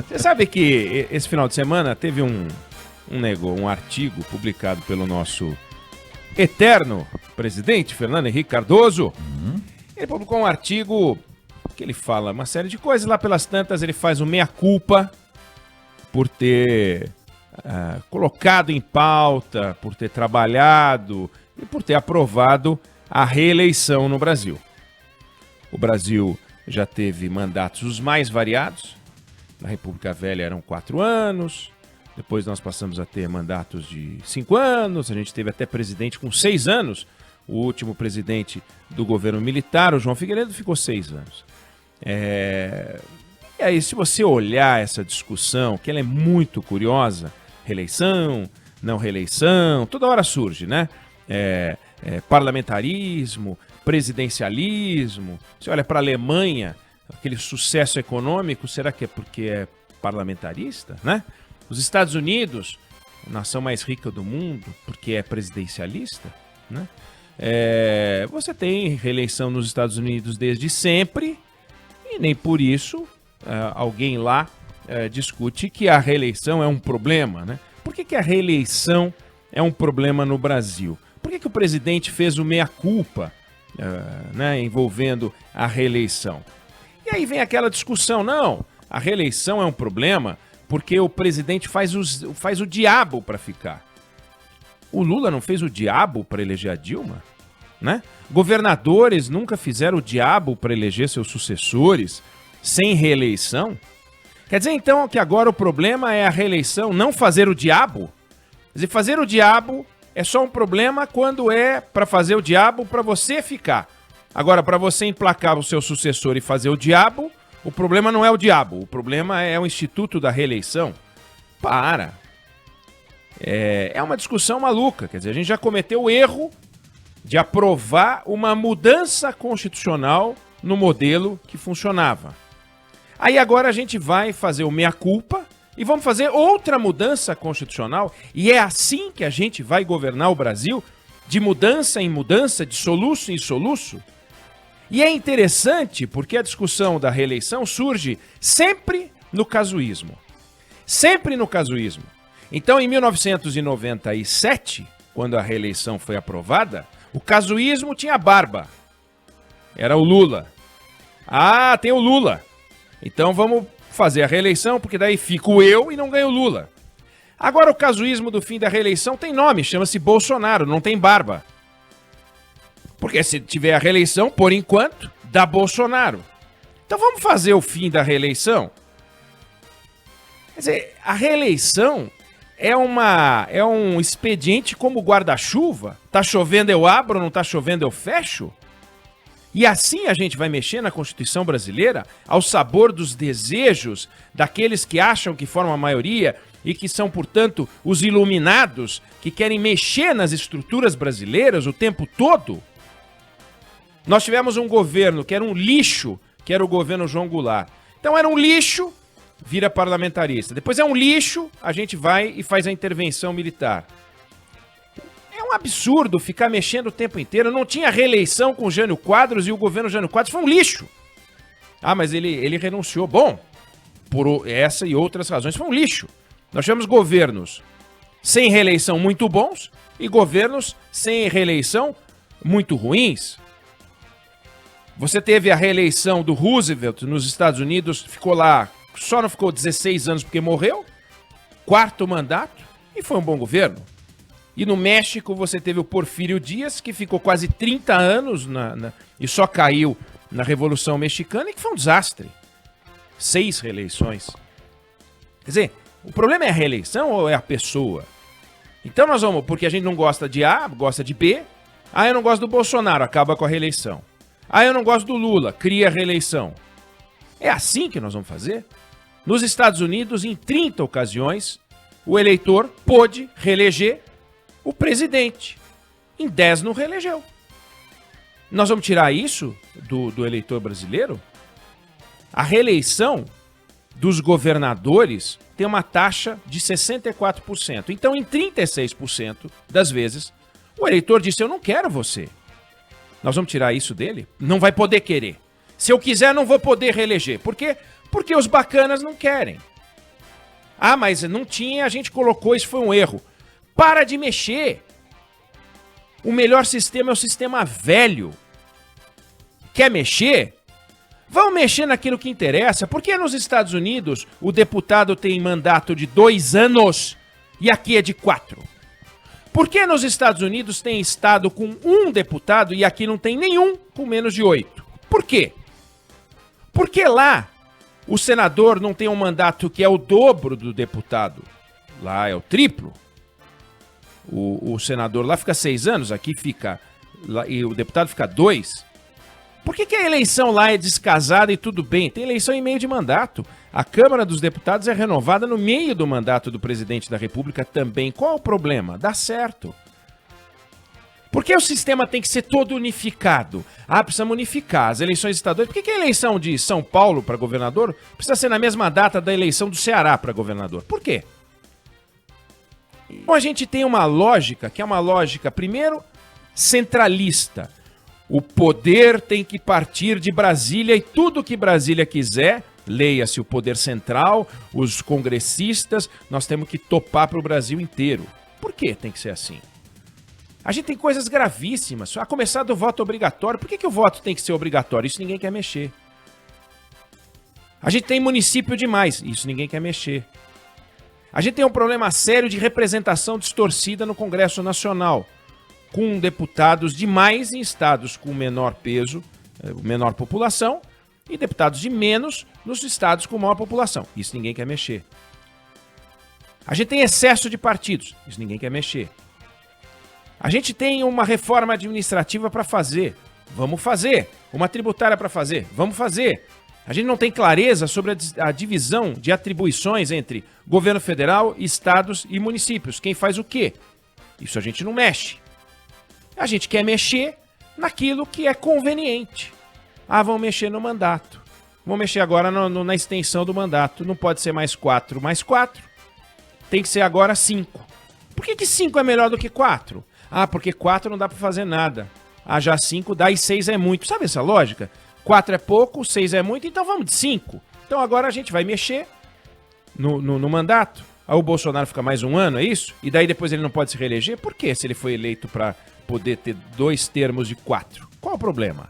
Você sabe que esse final de semana teve um artigo publicado pelo nosso eterno presidente, Fernando Henrique Cardoso. Ele publicou um artigo que ele fala uma série de coisas. Lá pelas tantas ele faz o meia-culpa por ter colocado em pauta, por ter trabalhado e por ter aprovado a reeleição no Brasil. O Brasil já teve mandatos os mais variados. Na República Velha eram 4 anos, depois nós passamos a ter mandatos de 5 anos, a gente teve até presidente com 6 anos. O último presidente do governo militar, o João Figueiredo, ficou 6 anos. E aí, se você olhar essa discussão, que ela é muito curiosa, reeleição, não reeleição, toda hora surge, né? Parlamentarismo, presidencialismo. Você olha para a Alemanha, aquele sucesso econômico, será que é porque é parlamentarista, né? Os Estados Unidos, a nação mais rica do mundo, porque é presidencialista, né? Você tem reeleição nos Estados Unidos desde sempre e nem por isso alguém lá discute que a reeleição é um problema, né? Por que a reeleição é um problema no Brasil? Por que o presidente fez o meia-culpa, né, envolvendo a reeleição? E aí vem aquela discussão, não, a reeleição é um problema porque o presidente faz o diabo para ficar. O Lula não fez o diabo para eleger a Dilma, né? Governadores nunca fizeram o diabo para eleger seus sucessores sem reeleição. Quer dizer, então, que agora o problema é a reeleição, não fazer o diabo? Quer dizer, fazer o diabo é só um problema quando é para fazer o diabo para você ficar. Agora, para você emplacar o seu sucessor e fazer o diabo, o problema não é o diabo, o problema é o instituto da reeleição. Para! É uma discussão maluca, quer dizer, a gente já cometeu o erro de aprovar uma mudança constitucional no modelo que funcionava. Aí agora a gente vai fazer o meia-culpa e vamos fazer outra mudança constitucional, e é assim que a gente vai governar o Brasil, de mudança em mudança, de soluço em soluço. E é interessante porque a discussão da reeleição surge sempre no casuísmo. Sempre no casuísmo. Então, em 1997, quando a reeleição foi aprovada, o casuísmo tinha barba. Era o Lula. Ah, tem o Lula. Então vamos fazer a reeleição, porque daí fico eu e não ganho o Lula. Agora o casuísmo do fim da reeleição tem nome, chama-se Bolsonaro, não tem barba. Porque se tiver a reeleição, por enquanto, dá Bolsonaro. Então vamos fazer o fim da reeleição? Quer dizer, a reeleição é um expediente como guarda-chuva. Tá chovendo eu abro, não tá chovendo eu fecho? E assim a gente vai mexer na Constituição brasileira ao sabor dos desejos daqueles que acham que formam a maioria e que são, portanto, os iluminados que querem mexer nas estruturas brasileiras o tempo todo? Nós tivemos um governo que era um lixo, que era o governo João Goulart. Então era um lixo, vira parlamentarista. Depois é um lixo, a gente vai e faz a intervenção militar. É um absurdo ficar mexendo o tempo inteiro. Não tinha reeleição com o Jânio Quadros e o governo Jânio Quadros foi um lixo. Ah, mas ele renunciou. Bom, por essa e outras razões, foi um lixo. Nós tivemos governos sem reeleição muito bons e governos sem reeleição muito ruins. Você teve a reeleição do Roosevelt nos Estados Unidos, ficou lá, só não ficou 16 anos porque morreu, 4º mandato, e foi um bom governo. E no México você teve o Porfírio Dias, que ficou quase 30 anos e só caiu na Revolução Mexicana, e que foi um desastre. 6 reeleições. Quer dizer, o problema é a reeleição ou é a pessoa? Então nós vamos, porque a gente não gosta de A, gosta de B. Ah, eu não gosto do Bolsonaro, acaba com a reeleição. Ah, eu não gosto do Lula, cria a reeleição. É assim que nós vamos fazer? Nos Estados Unidos, em 30 ocasiões, o eleitor pôde reeleger o presidente. Em 10 não reelegeu. Nós vamos tirar isso do eleitor brasileiro? A reeleição dos governadores tem uma taxa de 64%. Então, em 36% das vezes, o eleitor disse, eu não quero você. Nós vamos tirar isso dele? Não vai poder querer. Se eu quiser, não vou poder reeleger. Por quê? Porque os bacanas não querem. Ah, mas não tinha, a gente colocou, isso foi um erro. Para de mexer. O melhor sistema é o sistema velho. Quer mexer? Vão mexer naquilo que interessa. Por que nos Estados Unidos o deputado tem mandato de 2 anos e aqui é de 4? Por que nos Estados Unidos tem estado com 1 deputado e aqui não tem nenhum com menos de 8? Por quê? Porque lá o senador não tem um mandato que é o dobro do deputado. Lá é o triplo. O senador lá fica 6 anos, aqui fica... e o deputado fica 2. Por que a eleição lá é descasada e tudo bem? Tem eleição em meio de mandato. A Câmara dos Deputados é renovada no meio do mandato do presidente da República também. Qual o problema? Dá certo. Por que o sistema tem que ser todo unificado? Ah, precisamos unificar as eleições estaduais. Por que a eleição de São Paulo para governador precisa ser na mesma data da eleição do Ceará para governador? Por quê? Então a gente tem uma lógica, que é uma lógica, primeiro, centralista. O poder tem que partir de Brasília e tudo que Brasília quiser, leia-se o poder central, os congressistas, nós temos que topar para o Brasil inteiro. Por que tem que ser assim? A gente tem coisas gravíssimas, a começar do voto obrigatório. Por que o voto tem que ser obrigatório? Isso ninguém quer mexer. A gente tem município demais, isso ninguém quer mexer. A gente tem um problema sério de representação distorcida no Congresso Nacional, com deputados demais em estados com menor peso, menor população, e deputados de menos nos estados com maior população. Isso ninguém quer mexer. A gente tem excesso de partidos. Isso ninguém quer mexer. A gente tem uma reforma administrativa para fazer. Vamos fazer. Uma tributária para fazer. Vamos fazer. A gente não tem clareza sobre a divisão de atribuições entre governo federal, estados e municípios. Quem faz o quê? Isso a gente não mexe. A gente quer mexer naquilo que é conveniente. Ah, vão mexer no mandato. Vão mexer agora na extensão do mandato. Não pode ser mais 4 mais 4. Tem que ser agora 5. Por que 5 é melhor do que 4? Ah, porque 4 não dá para fazer nada. Ah, já 5 dá e 6 é muito. Sabe essa lógica? 4 é pouco, 6 é muito, então vamos de 5. Então agora a gente vai mexer no mandato. Aí o Bolsonaro fica mais 1 ano, é isso? E daí depois ele não pode se reeleger? Por quê? Se ele foi eleito para poder ter 2 termos de 4. Qual o problema?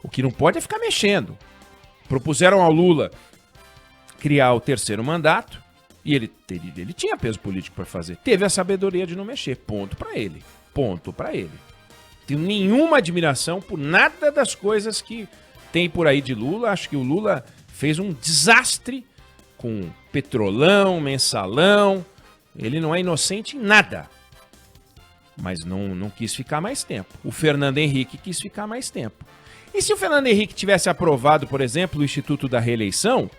O que não pode é ficar mexendo. Propuseram ao Lula criar o 3º mandato e ele tinha peso político para fazer. Teve a sabedoria de não mexer. Ponto para ele. Ponto para ele. Tenho nenhuma admiração por nada das coisas que tem por aí de Lula. Acho que o Lula fez um desastre com petrolão, mensalão. Ele não é inocente em nada. Mas não quis ficar mais tempo. O Fernando Henrique quis ficar mais tempo. E se o Fernando Henrique tivesse aprovado, por exemplo, o Instituto da Reeleição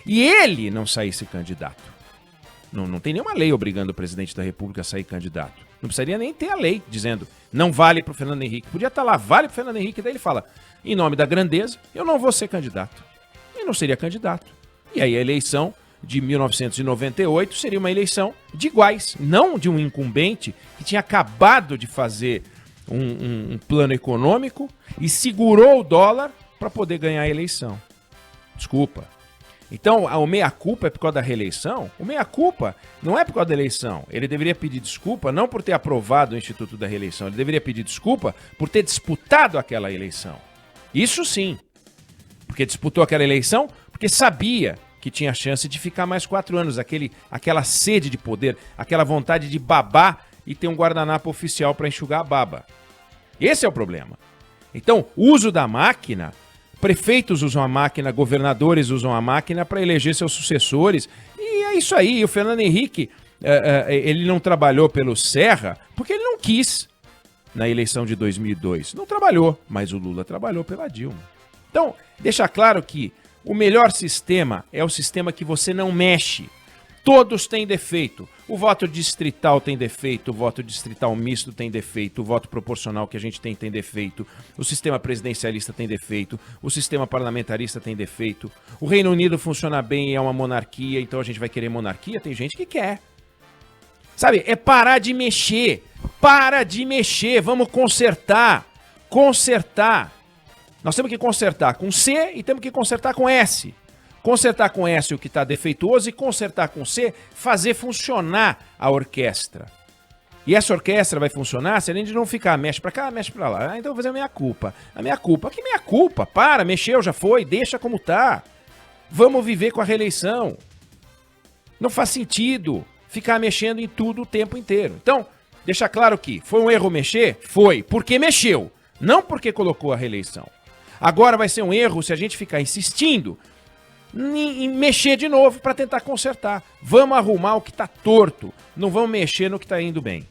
e ele não saísse candidato? Não tem nenhuma lei obrigando o presidente da República a sair candidato. Não precisaria nem ter a lei dizendo não vale para o Fernando Henrique. Podia estar lá, vale para o Fernando Henrique. Daí ele fala, em nome da grandeza, eu não vou ser candidato. E não seria candidato. E aí a eleição de 1998 seria uma eleição de iguais, não de um incumbente que tinha acabado de fazer um plano econômico e segurou o dólar para poder ganhar a eleição. Desculpa. Então, o meia-culpa é por causa da reeleição? O meia-culpa não é por causa da eleição. Ele deveria pedir desculpa não por ter aprovado o Instituto da Reeleição. Ele deveria pedir desculpa por ter disputado aquela eleição. Isso sim. Porque disputou aquela eleição porque sabia que tinha chance de ficar mais 4 anos. Aquela sede de poder, aquela vontade de babar e ter um guardanapo oficial para enxugar a baba. Esse é o problema. Então, o uso da máquina... Prefeitos usam a máquina, governadores usam a máquina para eleger seus sucessores. E é isso aí. O Fernando Henrique, ele não trabalhou pelo Serra porque ele não quis na eleição de 2002. Não trabalhou, mas o Lula trabalhou pela Dilma. Então, deixa claro que o melhor sistema é o sistema que você não mexe. Todos têm defeito. O voto distrital tem defeito, o voto distrital misto tem defeito, o voto proporcional que a gente tem defeito, o sistema presidencialista tem defeito, o sistema parlamentarista tem defeito, o Reino Unido funciona bem e é uma monarquia, então a gente vai querer monarquia? Tem gente que quer. Sabe, é parar de mexer. Para de mexer, vamos consertar. Consertar. Nós temos que consertar com C e temos que consertar com S. Consertar com S o que está defeituoso e consertar com C, fazer funcionar a orquestra. E essa orquestra vai funcionar se a gente não ficar, mexe pra cá, mexe pra lá. Ah, então eu vou fazer a minha culpa. A minha culpa? Que minha culpa? Para, mexeu, já foi, deixa como tá. Vamos viver com a reeleição. Não faz sentido ficar mexendo em tudo o tempo inteiro. Então, deixa claro que foi um erro mexer? Foi, porque mexeu, não porque colocou a reeleição. Agora vai ser um erro se a gente ficar insistindo em mexer de novo para tentar consertar. Vamos arrumar o que tá torto, não vamos mexer no que tá indo bem.